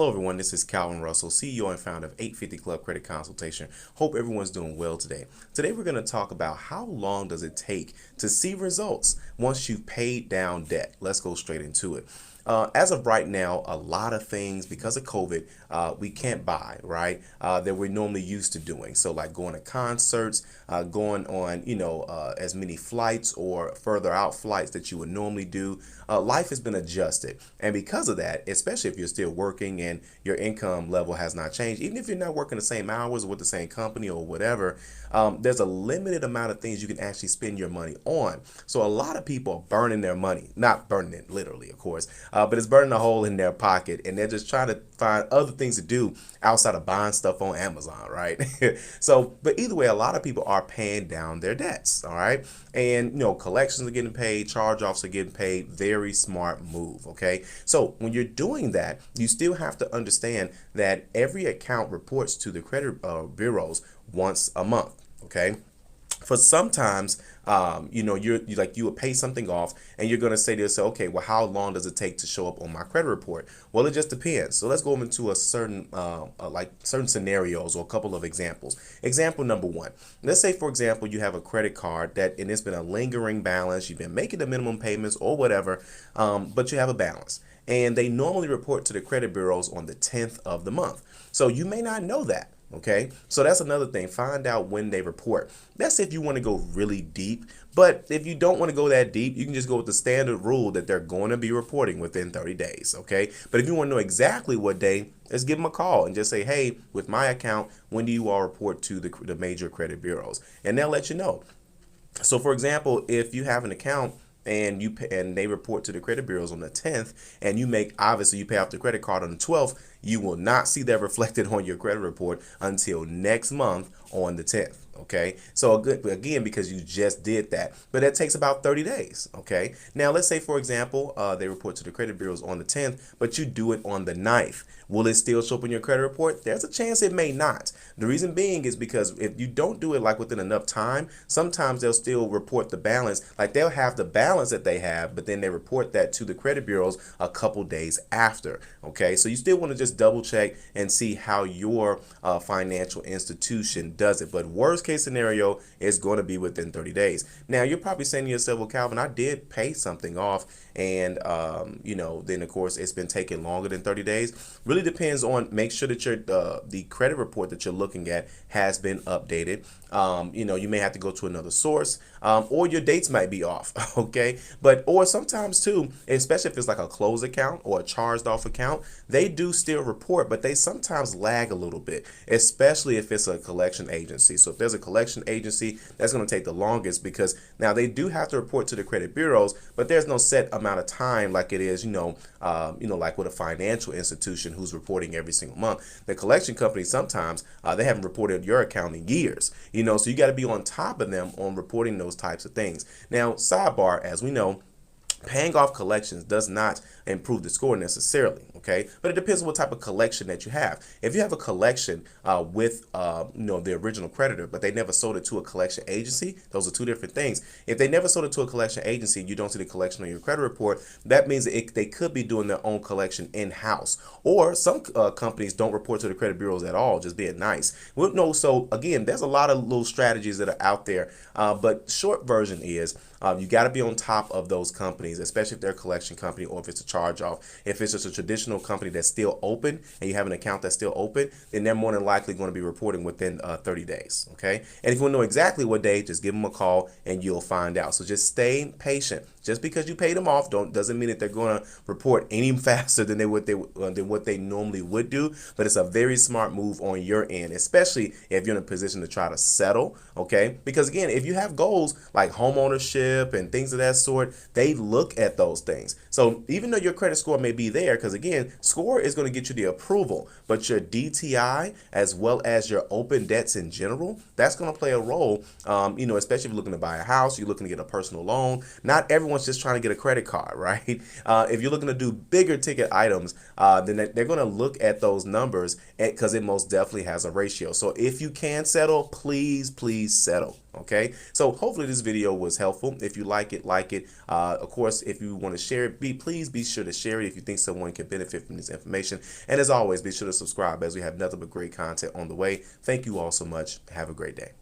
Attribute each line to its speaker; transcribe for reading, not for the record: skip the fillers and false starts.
Speaker 1: Hello everyone, this is Calvin Russell, CEO and founder of 850 Club Credit Consultation. Hope everyone's doing well today. Today we're going to talk about how long does it take to see results once you've paid down debt. Let's go straight into it. As of right now, a lot of things because of COVID, we can't buy, right? That we're normally used to doing. So like going to concerts, going on, as many flights or further out flights that you would normally do. Life has been adjusted. And because of that, especially if you're still working and your income level has not changed, even if you're not working the same hours with the same company or whatever, there's a limited amount of things you can actually spend your money on. So a lot of people are burning their money, not burning it literally, of course, but it's burning a hole in their pocket, and they're just trying to find other things to do outside of buying stuff on Amazon, right? So, but either way, a lot of people are paying down their debts, all right? And, collections are getting paid, charge-offs are getting paid. Very smart move, okay? So when you're doing that, you still have to understand that every account reports to the credit bureaus once a month, okay? For sometimes, you like you would pay something off and you're going to say to yourself, okay, well, how long does it take to show up on my credit report? Well, it just depends. So let's go into a certain certain scenarios or a couple of examples. Example number one, let's say, for example, you have a credit card and it's been a lingering balance. You've been making the minimum payments or whatever, but you have a balance. And they normally report to the credit bureaus on the 10th of the month. So you may not know that. Okay, so that's another thing. Find out when they report. That's if you want to go really deep. But if you don't want to go that deep, you can just go with the standard rule that they're going to be reporting within 30 days. Okay, but if you want to know exactly what day, let's give them a call and just say, hey, with my account, when do you all report to the major credit bureaus? And they'll let you know. So, for example, if you have an account and they report to the credit bureaus on the 10th, and obviously you pay off the credit card on the 12th, you will not see that reflected on your credit report until next month on the 10th. Okay, so again, because you just did that, but that takes about 30 days. Okay, now let's say, for example, they report to the credit bureaus on the 10th, but you do it on the 9th. Will it still show up in your credit report? There's a chance it may not. The reason being is because if you don't do it like within enough time, sometimes they'll still report the balance. Like they'll have the balance that they have, but then they report that to the credit bureaus a couple days after. Okay, so you still want to just double check and see how your financial institution does it. But worst case scenario is going to be within 30 days. Now you're probably saying to yourself, well, Calvin, I did pay something off, and then of course it's been taking longer than 30 days. Really depends on, make sure that your the credit report that you're looking at has been updated. You may have to go to another source, or your dates might be off. Okay, or sometimes too, especially if it's like a closed account or a charged off account, they do still report, but they sometimes lag a little bit, especially if it's a collection agency. So if there's a collection agency, that's going to take the longest, because now they do have to report to the credit bureaus, but there's no set amount of time like it is, like with a financial institution who's reporting every single month. The collection company, sometimes they haven't reported your account in years, so you got to be on top of them on reporting those types of things. Now, sidebar, as we know, paying off collections does not improve the score necessarily, okay? But it depends on what type of collection that you have. If you have a collection with the original creditor, but they never sold it to a collection agency, those are two different things. If they never sold it to a collection agency, you don't see the collection on your credit report, that means that they could be doing their own collection in-house. Or some companies don't report to the credit bureaus at all, just being nice. Well, no, so again, there's a lot of little strategies that are out there, but short version is you got to be on top of those companies, especially if they're a collection company or if it's a charge off. If it's just a traditional company that's still open and you have an account that's still open, then they're more than likely going to be reporting within 30 days. Okay. And if you want to know exactly what day, just give them a call and you'll find out. So just stay patient. Just because you paid them off doesn't mean that they're going to report any faster than what they normally would do. But it's a very smart move on your end, especially if you're in a position to try to settle. Okay. Because again, if you have goals like home ownership and things of that sort, they look at those things. So even though your credit score may be there, because again, score is going to get you the approval, but your DTI as well as your open debts in general, that's going to play a role, especially if you're looking to buy a house, you're looking to get a personal loan. Not everyone's just trying to get a credit card, right? If you're looking to do bigger ticket items, then they're going to look at those numbers because it most definitely has a ratio. So if you can settle, please settle. Okay, so hopefully this video was helpful. If you like it, like it. Of course, if you want to share it, please be sure to share it if you think someone can benefit from this information. And as always, be sure to subscribe as we have nothing but great content on the way. Thank you all so much. Have a great day.